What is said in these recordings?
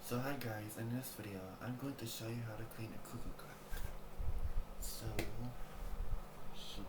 So hi guys, in this video I'm going to show you how to clean a cuckoo clock. So shoot,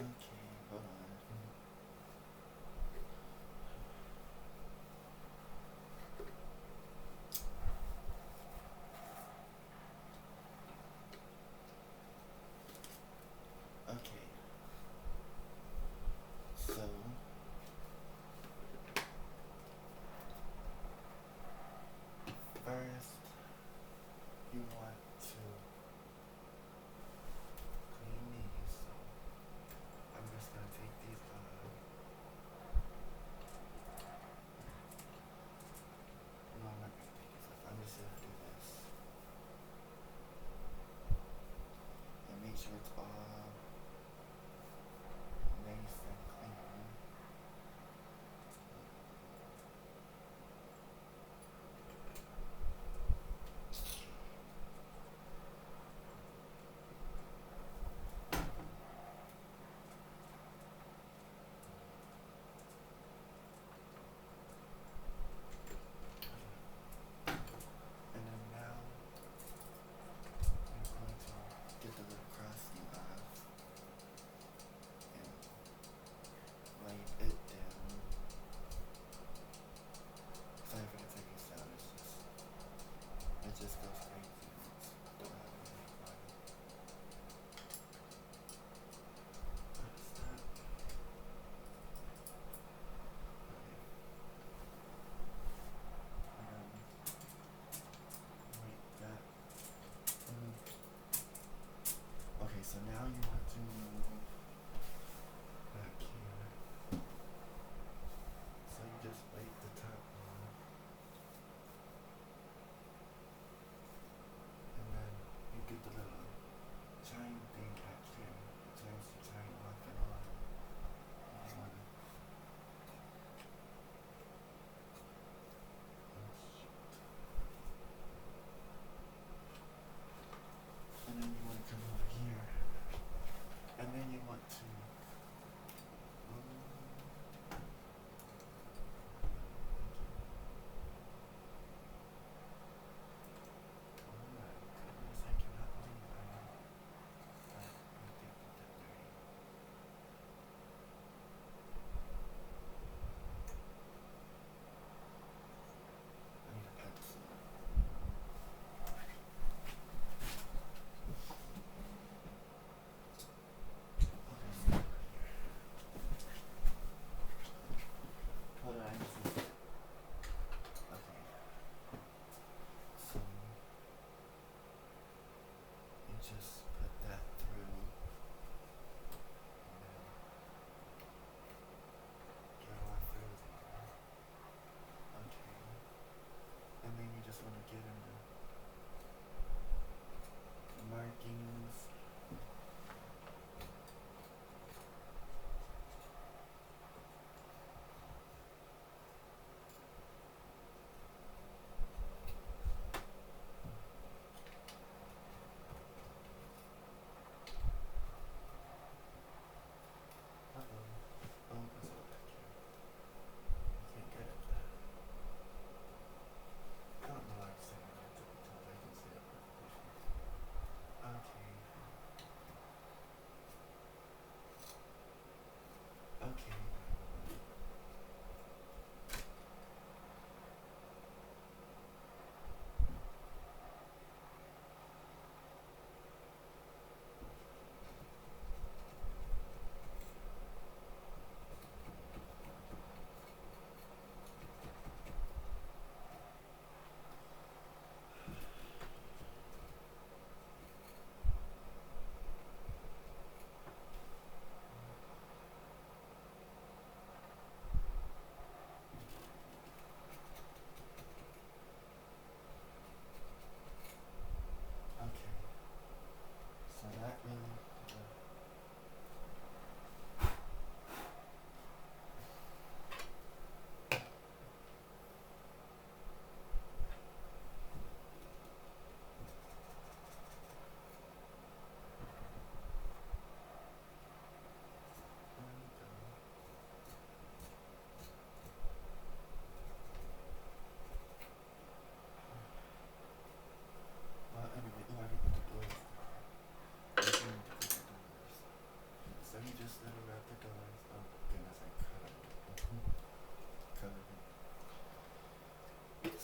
okay, hold on.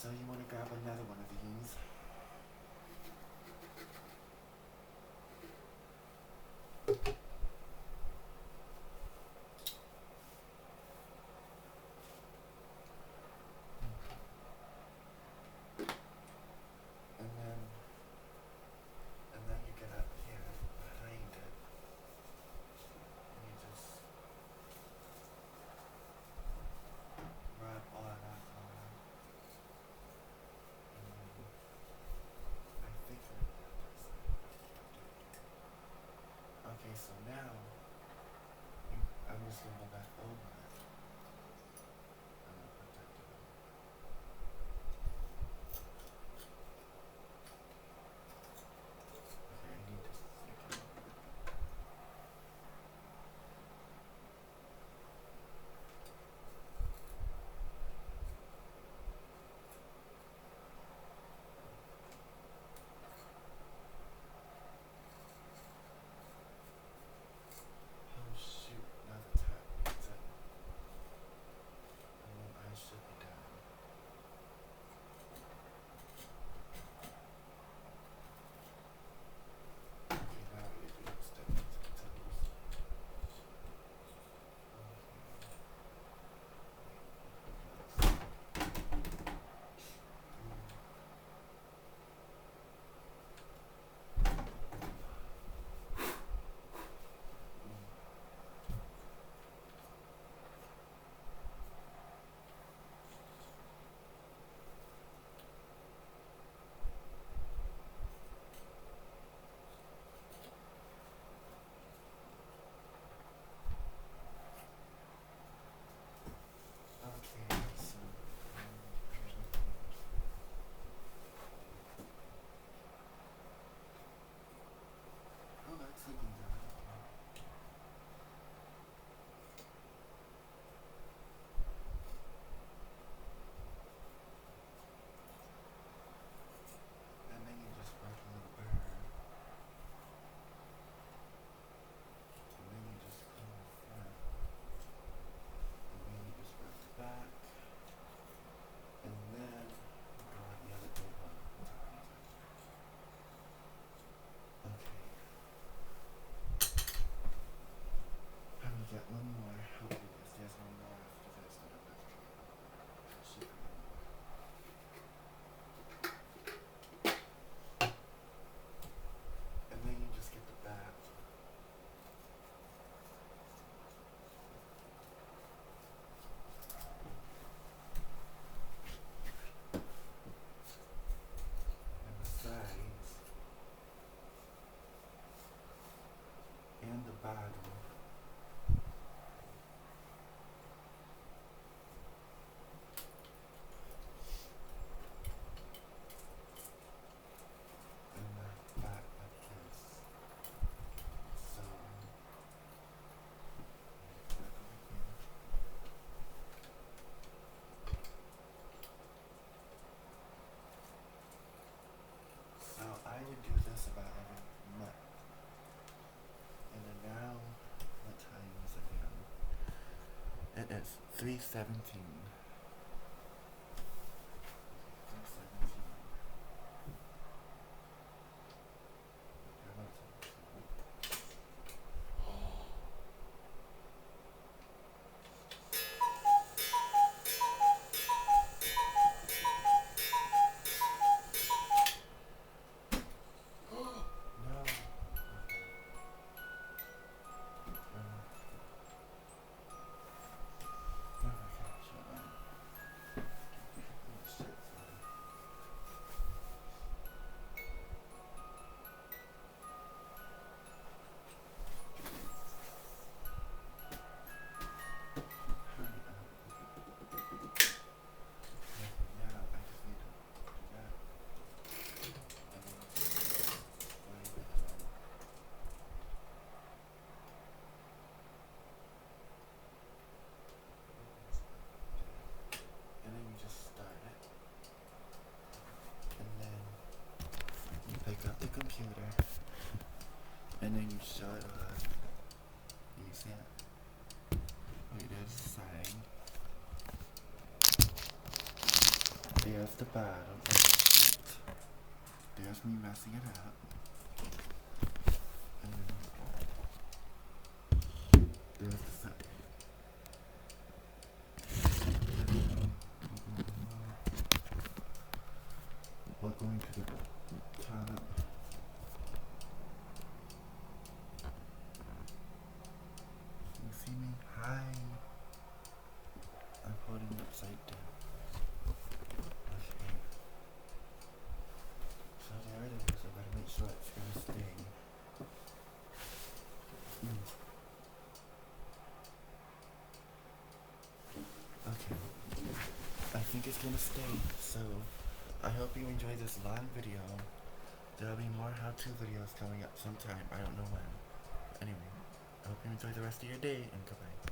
So you want to grab another one of these? And then you get up here behind it, and you just rub all of that on. I think okay, so now I'm just gonna go back over it. I'm gonna put that down. Okay, I need to stick it. Oh shoot, now the tap needs it. And then I should be done. Okay, now we do step into the toes. Okay, so here's my fingers. Oh, that's looking good. And then you just work a little burr. And then you just come in front. And then you just work back. And then go on the other way. Okay. I'm gonna get one more. Hopefully there's one more after this. I don't know. Should be one more. And then you just get the back. And the sides. And the bottom. And the back like this. So back over here. So I would do this about every month. And then now, what time is it now? It is 3:17. 3:17. How about no. Oh my gosh, hold on. there's the bottom. Oh, shit. There's me messing it up. And there's the side. We're going to the top. You see me? Hi. I'm holding it upside down. Okay. So there it is. I gotta make sure it's gonna stay. Okay. I think it's gonna stay. So I hope you enjoyed this long video. There'll be more how-to videos coming up sometime. I don't know when. Anyway, I hope you enjoy the rest of your day and goodbye.